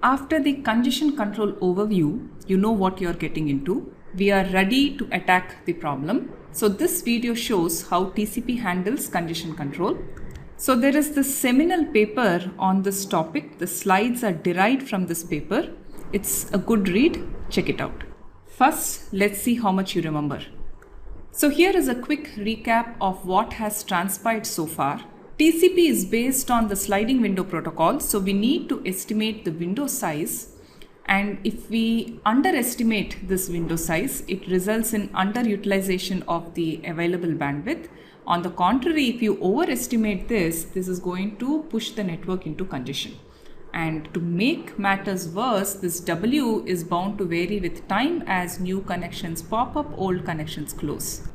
After the congestion control overview, you know what you're getting into. We are ready to attack the problem. So this video shows how TCP handles congestion control. So there is this seminal paper on this topic. The slides are derived from this paper. It's a good read. Check it out. First, let's see how much you remember. So here is a quick recap of what has transpired so far. TCP is based on the sliding window protocol, so we need to estimate the window size, and if we underestimate this window size, it results in underutilization of the available bandwidth. On the contrary, if you overestimate this is going to push the network into congestion. And to make matters worse, this W is bound to vary with time as new connections pop up, old connections close.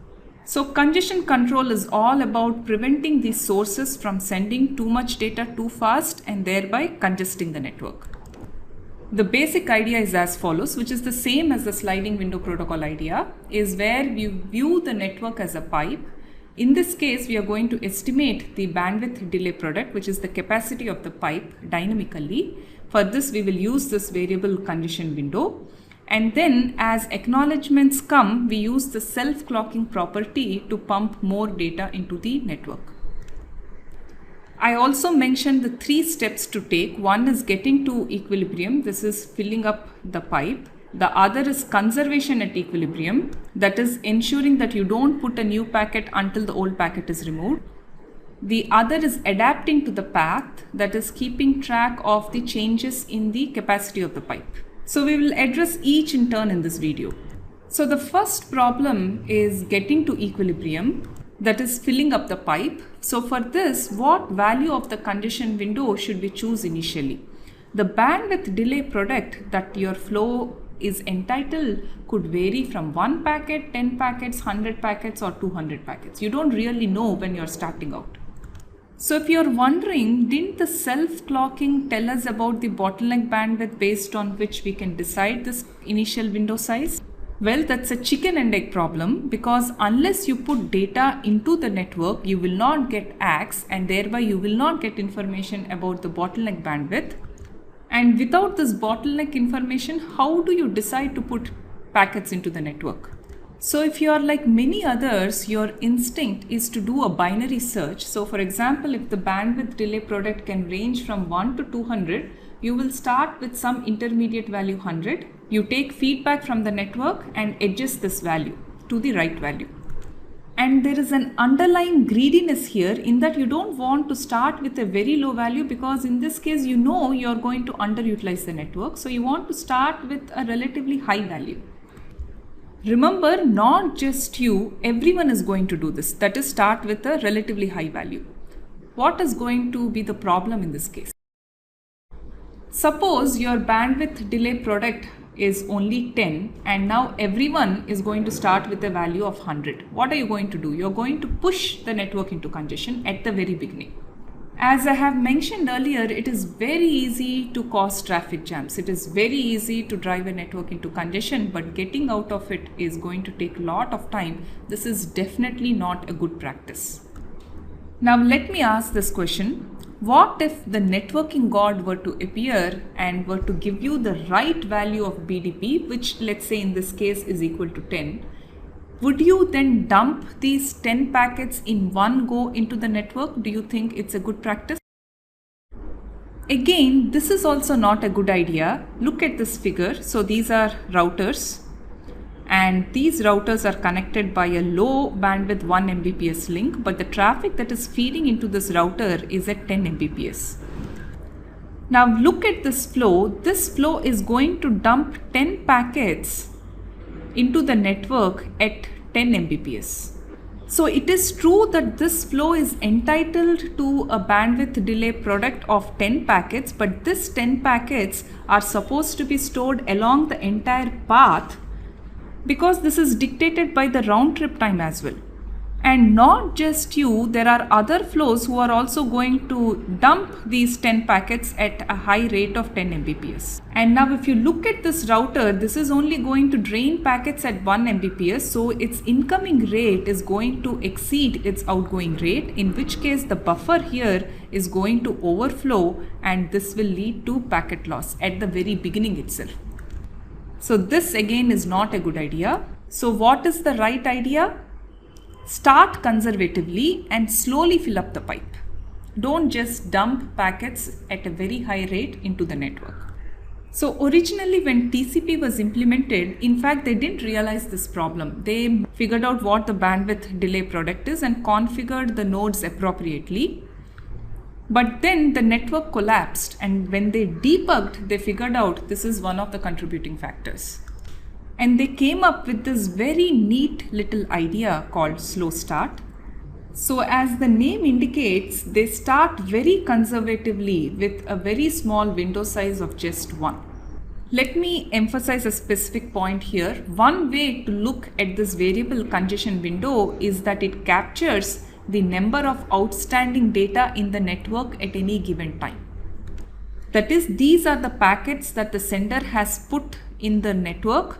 So congestion control is all about preventing these sources from sending too much data too fast and thereby congesting the network. The basic idea is as follows, which is the same as the sliding window protocol idea, is where we view the network as a pipe. In this case, we are going to estimate the bandwidth delay product, which is the capacity of the pipe dynamically. For this, we will use this variable congestion window. And then as acknowledgements come, we use the self-clocking property to pump more data into the network. I also mentioned the 3 steps to take. One is getting to equilibrium. This is filling up the pipe. The other is conservation at equilibrium. That is ensuring that you don't put a new packet until the old packet is removed. The other is adapting to the path. That is keeping track of the changes in the capacity of the pipe. So we will address each in turn in this video. So the first problem is getting to equilibrium, that is filling up the pipe. So for this, what value of the congestion window should we choose initially? The bandwidth delay product that your flow is entitled could vary from 1 packet, 10 packets, 100 packets or 200 packets. You don't really know when you're starting out. So if you're wondering, didn't the self-clocking tell us about the bottleneck bandwidth based on which we can decide this initial window size? Well, that's a chicken and egg problem, because unless you put data into the network, you will not get ACKs, and thereby you will not get information about the bottleneck bandwidth. And without this bottleneck information, how do you decide to put packets into the network? So if you are like many others, your instinct is to do a binary search. So for example, if the bandwidth delay product can range from 1 to 200, you will start with some intermediate value 100. You take feedback from the network and adjust this value to the right value. And there is an underlying greediness here in that you don't want to start with a very low value, because in this case, you know you're going to underutilize the network. So you want to start with a relatively high value. Remember, not just you, everyone is going to do this. That is, start with a relatively high value. What is going to be the problem in this case? Suppose your bandwidth delay product is only 10 and now everyone is going to start with a value of 100. What are you going to do? You're going to push the network into congestion at the very beginning. As I have mentioned earlier, it is very easy to cause traffic jams. It is very easy to drive a network into congestion, but getting out of it is going to take a lot of time. This is definitely not a good practice. Now let me ask this question. What if the networking god were to appear and were to give you the right value of BDP, which let's say in this case is equal to 10? Would you then dump these 10 packets in one go into the network? Do you think it's a good practice? Again, this is also not a good idea. Look at this figure. So these are routers, and these routers are connected by a low bandwidth 1 Mbps link, but the traffic that is feeding into this router is at 10 Mbps. Now look at this flow. This flow is going to dump 10 packets into the network at 10 Mbps. So it is true that this flow is entitled to a bandwidth delay product of 10 packets, but this 10 packets are supposed to be stored along the entire path, because this is dictated by the round trip time as well. And not just you, there are other flows who are also going to dump these 10 packets at a high rate of 10 Mbps. And now if you look at this router, this is only going to drain packets at 1 Mbps. So its incoming rate is going to exceed its outgoing rate, in which case the buffer here is going to overflow, and this will lead to packet loss at the very beginning itself. So this again is not a good idea. So what is the right idea? Start conservatively and slowly fill up the pipe. Don't just dump packets at a very high rate into the network. So originally when TCP was implemented, in fact, they didn't realize this problem. They figured out what the bandwidth delay product is and configured the nodes appropriately. But then the network collapsed, and when they debugged, they figured out this is one of the contributing factors. And they came up with this very neat little idea called slow start. So as the name indicates, they start very conservatively with a very small window size of just 1. Let me emphasize a specific point here. One way to look at this variable congestion window is that it captures the number of outstanding data in the network at any given time. That is, these are the packets that the sender has put in the network,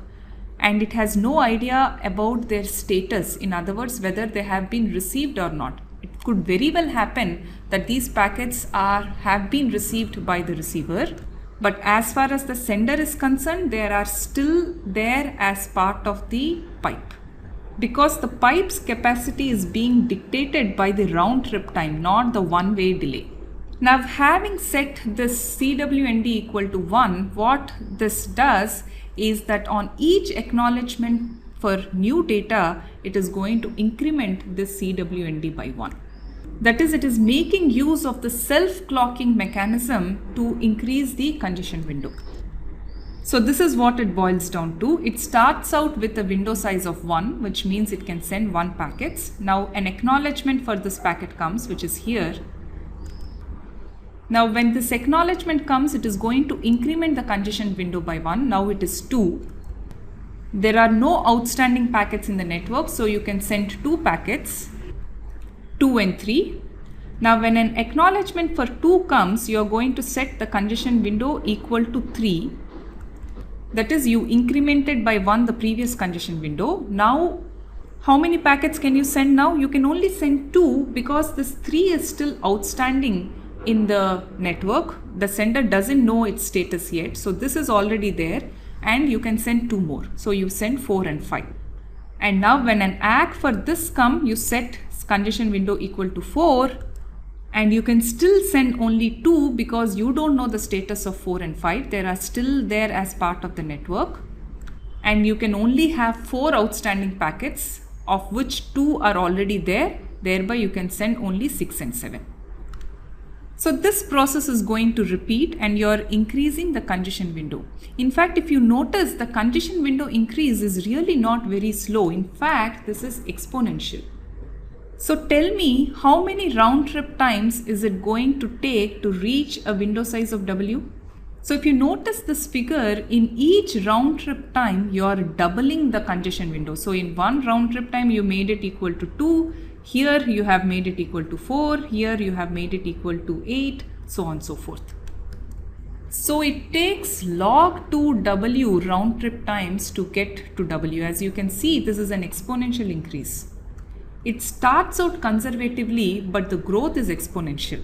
and it has no idea about their status. In other words, whether they have been received or not. It could very well happen that these packets have been received by the receiver, but as far as the sender is concerned, they are still there as part of the pipe. Because the pipe's capacity is being dictated by the round trip time, not the one-way delay. Now, having set this CWND equal to 1, what this does is that on each acknowledgement for new data, it is going to increment this CWND by 1. That is, it is making use of the self-clocking mechanism to increase the congestion window. So this is what it boils down to. It starts out with a window size of 1, which means it can send 1 packets. Now an acknowledgement for this packet comes, which is here. Now when this acknowledgement comes, it is going to increment the congestion window by 1. Now it is 2. There are no outstanding packets in the network, so you can send 2 packets, 2 and 3. Now when an acknowledgement for 2 comes, you are going to set the congestion window equal to 3. That is, you incremented by 1 the previous congestion window. Now how many packets can you send now? You can only send 2 because this 3 is still outstanding in the network. The sender doesn't know its status yet, so this is already there, and you can send 2 more. So you send 4 and 5. And now when an ACK for this come, you set congestion window equal to 4, and you can still send only 2 because you don't know the status of 4 and 5. They are still there as part of the network, and you can only have 4 outstanding packets, of which 2 are already there. Thereby you can send only 6 and 7. So this process is going to repeat, and you're increasing the congestion window. In fact, if you notice, the congestion window increase is really not very slow. In fact, this is exponential. So tell me, how many round trip times is it going to take to reach a window size of W? So if you notice this figure, in each round trip time, you are doubling the congestion window. So in one round trip time, you made it equal to 2. Here you have made it equal to 4, here you have made it equal to 8, so on and so forth. So it takes log 2 W round trip times to get to W. As you can see, this is an exponential increase. It starts out conservatively, but the growth is exponential.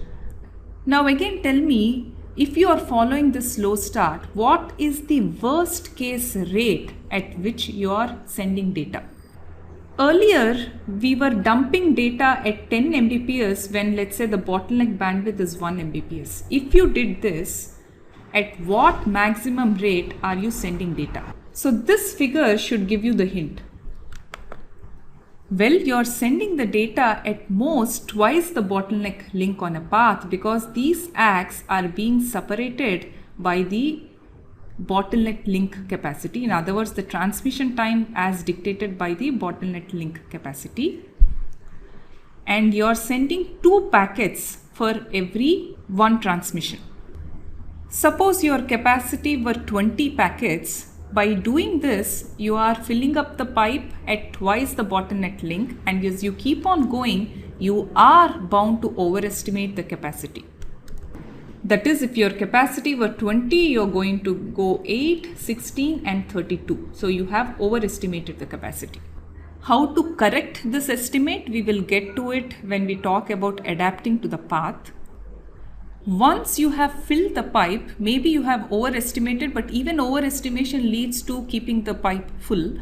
Now again, tell me, if you are following this slow start, what is the worst case rate at which you are sending data? Earlier, we were dumping data at 10 Mbps when, let's say, the bottleneck bandwidth is 1 Mbps. If you did this, at what maximum rate are you sending data? So this figure should give you the hint. Well, you're sending the data at most twice the bottleneck link on a path, because these ACKs are being separated by the bottleneck link capacity. In other words, the transmission time as dictated by the bottleneck link capacity. And you're sending 2 packets for every 1 transmission. Suppose your capacity were 20 packets, By doing this, you are filling up the pipe at twice the bottleneck length, and as you keep on going, you are bound to overestimate the capacity. That is, if your capacity were 20, you're going to go 8, 16 and 32. So you have overestimated the capacity. How to correct this estimate? We will get to it when we talk about adapting to the path. Once you have filled the pipe, maybe you have overestimated, but even overestimation leads to keeping the pipe full.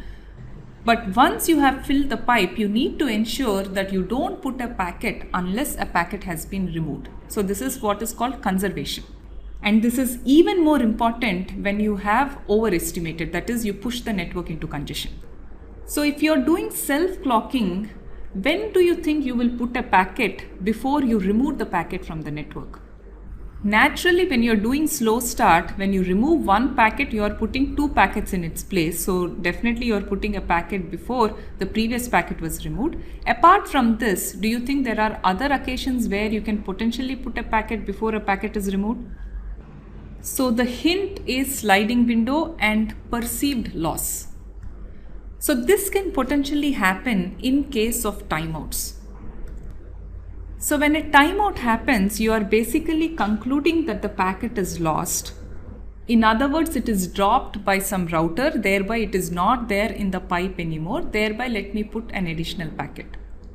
But once you have filled the pipe, you need to ensure that you don't put a packet unless a packet has been removed. So this is what is called conservation. And this is even more important when you have overestimated, that is, you push the network into congestion. So if you're doing self-clocking, when do you think you will put a packet before you remove the packet from the network? Naturally, when you're doing slow start, when you remove one packet, you are putting two packets in its place. So definitely you're putting a packet before the previous packet was removed. Apart from this, do you think there are other occasions where you can potentially put a packet before a packet is removed? So the hint is sliding window and perceived loss. So this can potentially happen in case of timeouts. So when a timeout happens, you are basically concluding that the packet is lost. In other words, it is dropped by some router, thereby it is not there in the pipe anymore, thereby let me put an additional packet.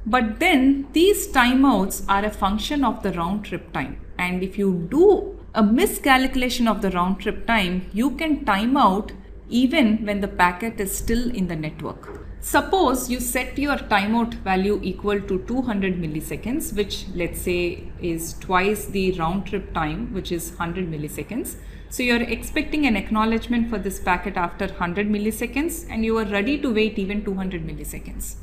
But then these timeouts are a function of the round trip time. And if you do a miscalculation of the round trip time, you can time out even when the packet is still in the network. Suppose you set your timeout value equal to 200 milliseconds, which let's say is twice the round trip time, which is 100 milliseconds. So you're expecting an acknowledgement for this packet after 100 milliseconds and you are ready to wait even 200 milliseconds.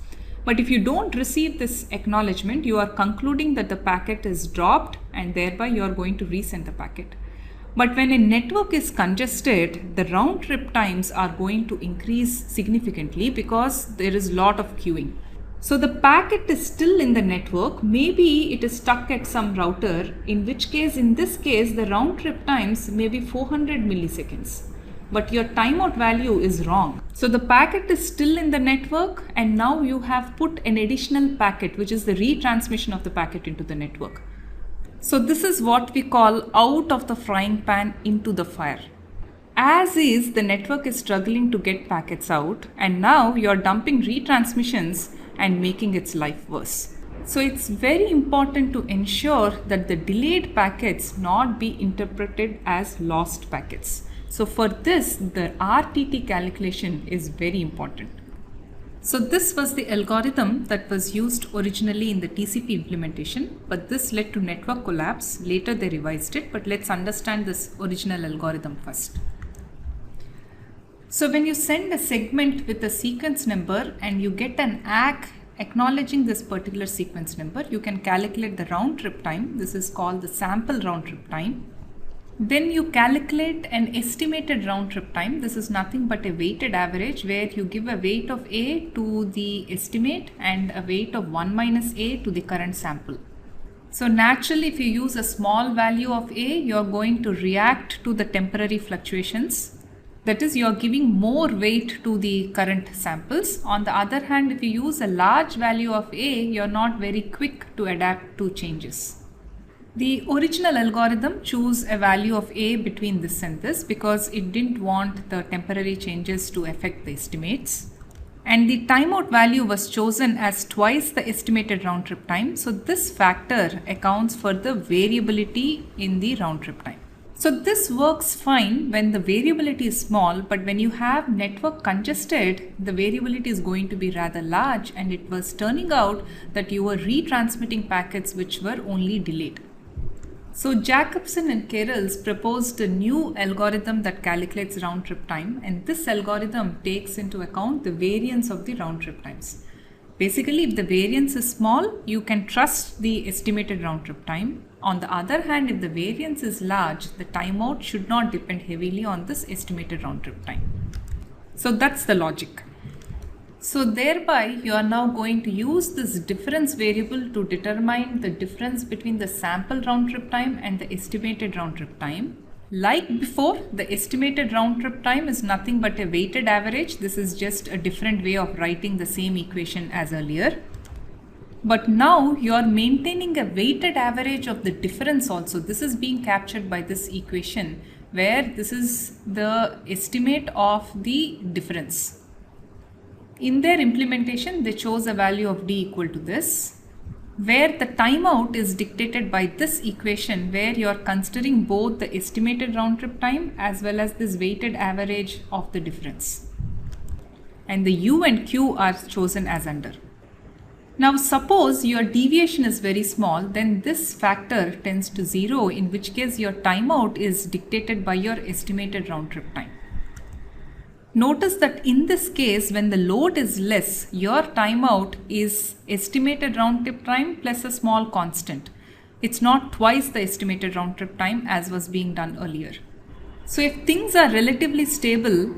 But if you don't receive this acknowledgement, you are concluding that the packet is dropped and thereby you are going to resend the packet. But when a network is congested, the round trip times are going to increase significantly because there is a lot of queuing. So the packet is still in the network, maybe it is stuck at some router, in which case, in this case, the round trip times may be 400 milliseconds. But your timeout value is wrong. So the packet is still in the network and now you have put an additional packet, which is the retransmission of the packet into the network. So this is what we call out of the frying pan into the fire. As is, the network is struggling to get packets out and now you're dumping retransmissions and making its life worse. So it's very important to ensure that the delayed packets not be interpreted as lost packets. So for this, the RTT calculation is very important. So this was the algorithm that was used originally in the TCP implementation, but this led to network collapse. Later they revised it, but let's understand this original algorithm first. So when you send a segment with a sequence number and you get an ACK acknowledging this particular sequence number, you can calculate the round trip time. This is called the sample round trip time. Then you calculate an estimated round trip time. This is nothing but a weighted average where you give a weight of A to the estimate and a weight of 1 minus A to the current sample. So naturally, if you use a small value of A, you're going to react to the temporary fluctuations. That is, you're giving more weight to the current samples. On the other hand, if you use a large value of A, you're not very quick to adapt to changes. The original algorithm chose a value of A between this and this because it didn't want the temporary changes to affect the estimates. And the timeout value was chosen as twice the estimated round trip time. So this factor accounts for the variability in the round trip time. So this works fine when the variability is small, but when you have network congested, the variability is going to be rather large, and it was turning out that you were retransmitting packets which were only delayed. So Jacobson and Kerels proposed a new algorithm that calculates round trip time, and this algorithm takes into account the variance of the round trip times. Basically, if the variance is small, you can trust the estimated round trip time. On the other hand, if the variance is large, the timeout should not depend heavily on this estimated round trip time. So that's the logic. So thereby you are now going to use this difference variable to determine the difference between the sample round trip time and the estimated round trip time. Like before, the estimated round trip time is nothing but a weighted average. This is just a different way of writing the same equation as earlier. But now you are maintaining a weighted average of the difference also. This is being captured by this equation where this is the estimate of the difference. In their implementation, they chose a value of d equal to this, where the timeout is dictated by this equation where you are considering both the estimated round trip time as well as this weighted average of the difference. And the u and q are chosen as under. Now suppose your deviation is very small, then this factor tends to 0, in which case your timeout is dictated by your estimated round trip time. Notice that in this case, when the load is less, your timeout is estimated round trip time plus a small constant. It's not twice the estimated round trip time as was being done earlier. So if things are relatively stable,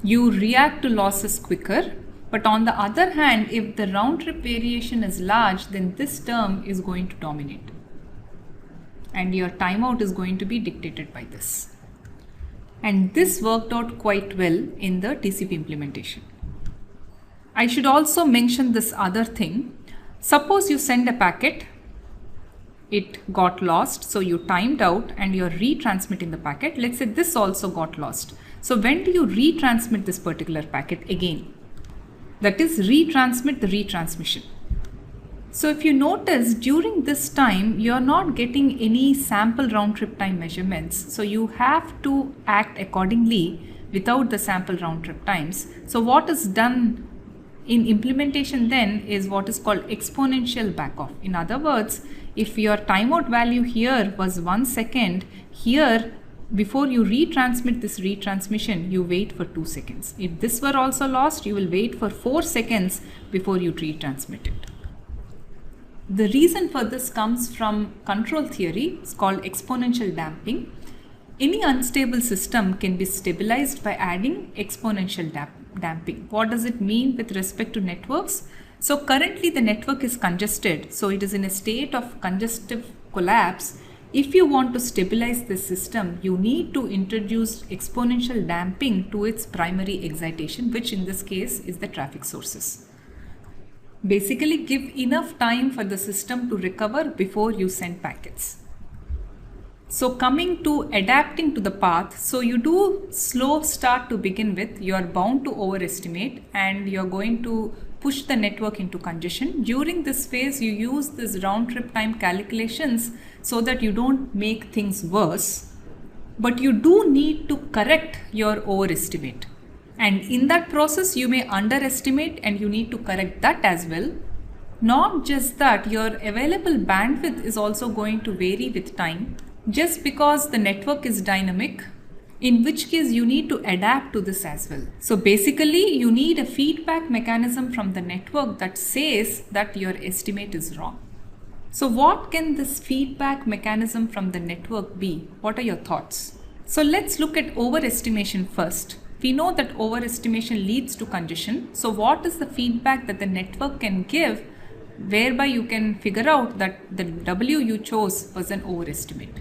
you react to losses quicker. But on the other hand, if the round trip variation is large, then this term is going to dominate. And your timeout is going to be dictated by this. And this worked out quite well in the TCP implementation. I should also mention this other thing. Suppose you send a packet, it got lost, so you timed out and you're retransmitting the packet. Let's say this also got lost. So when do you retransmit this particular packet again? That is, retransmit the retransmission. So if you notice, during this time, you're not getting any sample round trip time measurements. So you have to act accordingly without the sample round trip times. So what is done in implementation then is what is called exponential backoff. In other words, if your timeout value here was 1 second, here before you retransmit this retransmission, you wait for 2 seconds. If this were also lost, you will wait for 4 seconds before you retransmit it. The reason for this comes from control theory. It's called exponential damping. Any unstable system can be stabilized by adding exponential damping. What does it mean with respect to networks? So currently the network is congested, so it is in a state of congestive collapse. If you want to stabilize the system, you need to introduce exponential damping to its primary excitation, which in this case is the traffic sources. Basically, give enough time for the system to recover before you send packets. So coming to adapting to the path, so you do slow start to begin with, you are bound to overestimate and you're going to push the network into congestion. During this phase, you use this round trip time calculations so that you don't make things worse, but you do need to correct your overestimate. And in that process, you may underestimate and you need to correct that as well. Not just that, your available bandwidth is also going to vary with time, just because the network is dynamic, in which case you need to adapt to this as well. So basically, you need a feedback mechanism from the network that says that your estimate is wrong. So what can this feedback mechanism from the network be? What are your thoughts? So let's look at overestimation first. We know that overestimation leads to congestion. So what is the feedback that the network can give whereby you can figure out that the W you chose was an overestimate?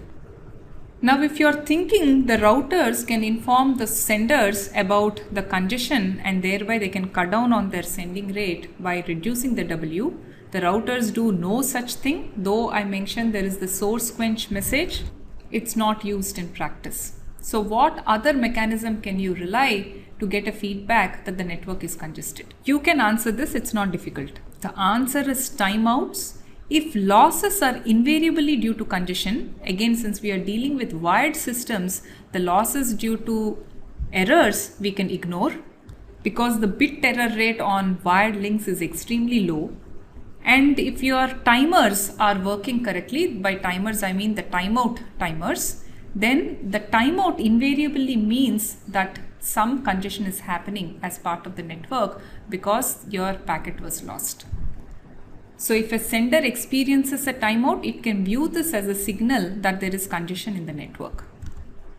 Now, if you're thinking the routers can inform the senders about the congestion and thereby they can cut down on their sending rate by reducing the W, the routers do no such thing. Though I mentioned there is the source quench message, it's not used in practice. So what other mechanism can you rely to get a feedback that the network is congested? You can answer this, it's not difficult. The answer is timeouts. If losses are invariably due to congestion, again, since we are dealing with wired systems, the losses due to errors we can ignore because the bit error rate on wired links is extremely low. And if your timers are working correctly, by timers I mean the timeout timers, then the timeout invariably means that some congestion is happening as part of the network because your packet was lost. So if a sender experiences a timeout, it can view this as a signal that there is congestion in the network.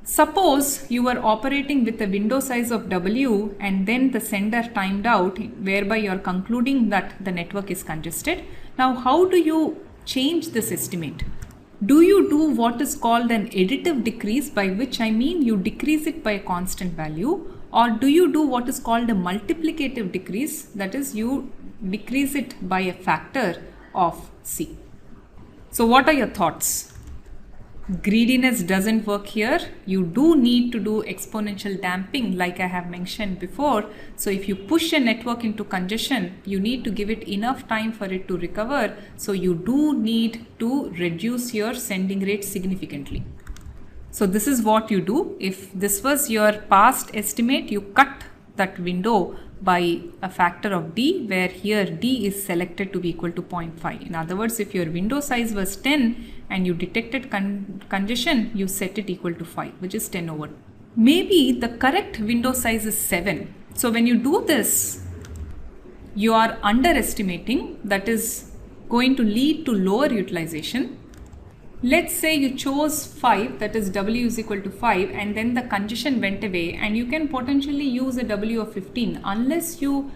Suppose you are operating with a window size of W and then the sender timed out, whereby you are concluding that the network is congested. Now, how do you change this estimate? Do you do what is called an additive decrease, by which I mean you decrease it by a constant value, or do you do what is called a multiplicative decrease, that is you decrease it by a factor of C? So what are your thoughts? Greediness doesn't work here. You do need to do exponential damping like I have mentioned before. So if you push a network into congestion, you need to give it enough time for it to recover. So you do need to reduce your sending rate significantly. So this is what you do. If this was your past estimate, you cut that window by a factor of D, where here D is selected to be equal to 0.5. In other words, if your window size was 10 and you detected congestion, you set it equal to 5, which is 10 over. Maybe the correct window size is 7. So when you do this, you are underestimating, that is going to lead to lower utilization. Let's say you chose 5, that is W is equal to 5, and then the congestion went away, and you can potentially use a W of 15. Unless you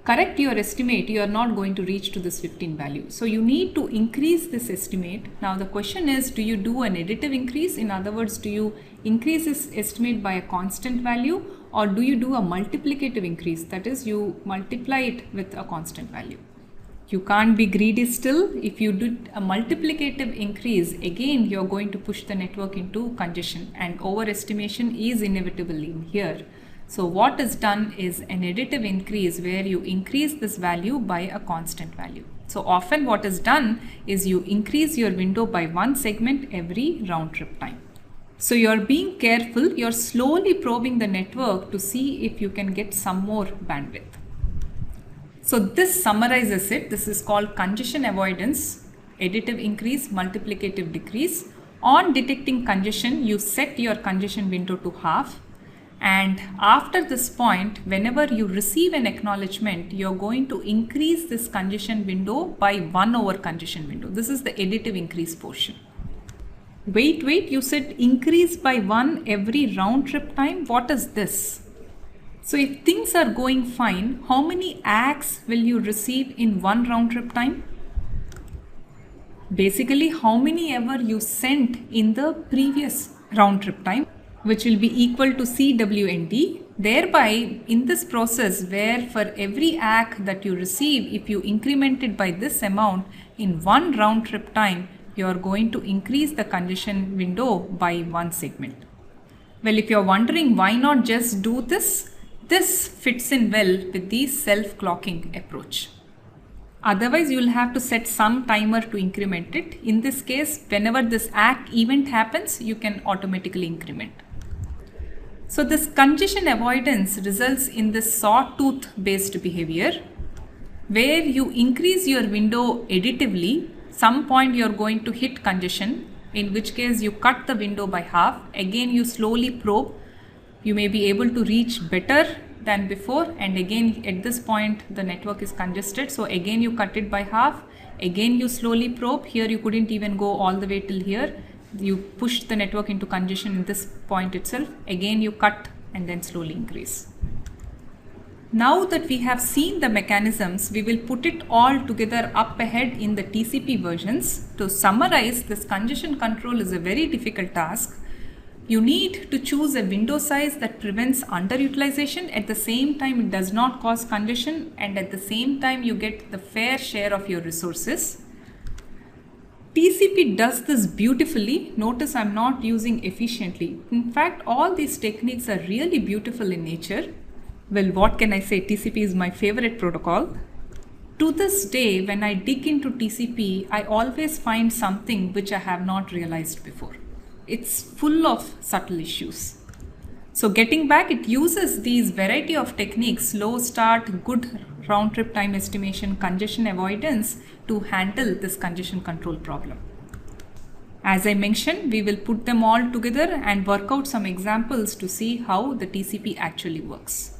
correct your estimate, you are not going to reach to this 15 value. So you need to increase this estimate. Now the question is, do you do an additive increase? In other words, do you increase this estimate by a constant value, or do you do a multiplicative increase? That is, you multiply it with a constant value. You can't be greedy still. If you do a multiplicative increase, again you're going to push the network into congestion, and overestimation is inevitable in here. So what is done is an additive increase, where you increase this value by a constant value. So often what is done is you increase your window by one segment every round trip time. So you're being careful, you're slowly probing the network to see if you can get some more bandwidth. So this summarizes it. This is called congestion avoidance, additive increase, multiplicative decrease. On detecting congestion, you set your congestion window to half. And after this point, whenever you receive an acknowledgement, you're going to increase this congestion window by 1 over congestion window. This is the additive increase portion. Wait, you said increase by 1 every round trip time. What is this? So if things are going fine, how many acts will you receive in one round trip time? Basically, how many ever you sent in the previous round trip time, which will be equal to CWND. Thereby, in this process, where for every ACK that you receive, if you increment it by this amount in one round trip time, you are going to increase the congestion window by one segment. Well, if you're wondering why not just do this, this fits in well with the self-clocking approach. Otherwise, you will have to set some timer to increment it. In this case, whenever this ACK event happens, you can automatically increment. So this congestion avoidance results in this sawtooth based behavior, where you increase your window additively. Some point you are going to hit congestion, in which case you cut the window by half. Again, you slowly probe. You may be able to reach better than before, and again at this point the network is congested, so again you cut it by half. Again you slowly probe. Here you couldn't even go all the way till here. You push the network into congestion in this point itself. Again you cut and then slowly increase. Now that we have seen the mechanisms, we will put it all together up ahead in the TCP versions. To summarize, this congestion control is a very difficult task. You need to choose a window size that prevents underutilization. At the same time, it does not cause congestion, and at the same time, you get the fair share of your resources. TCP does this beautifully. Notice I'm not using efficiently. In fact, all these techniques are really beautiful in nature. Well, what can I say? TCP is my favorite protocol. To this day, when I dig into TCP, I always find something which I have not realized before. It's full of subtle issues. So getting back, it uses these variety of techniques, slow start, good round trip time estimation, congestion avoidance, to handle this congestion control problem. As I mentioned, we will put them all together and work out some examples to see how the TCP actually works.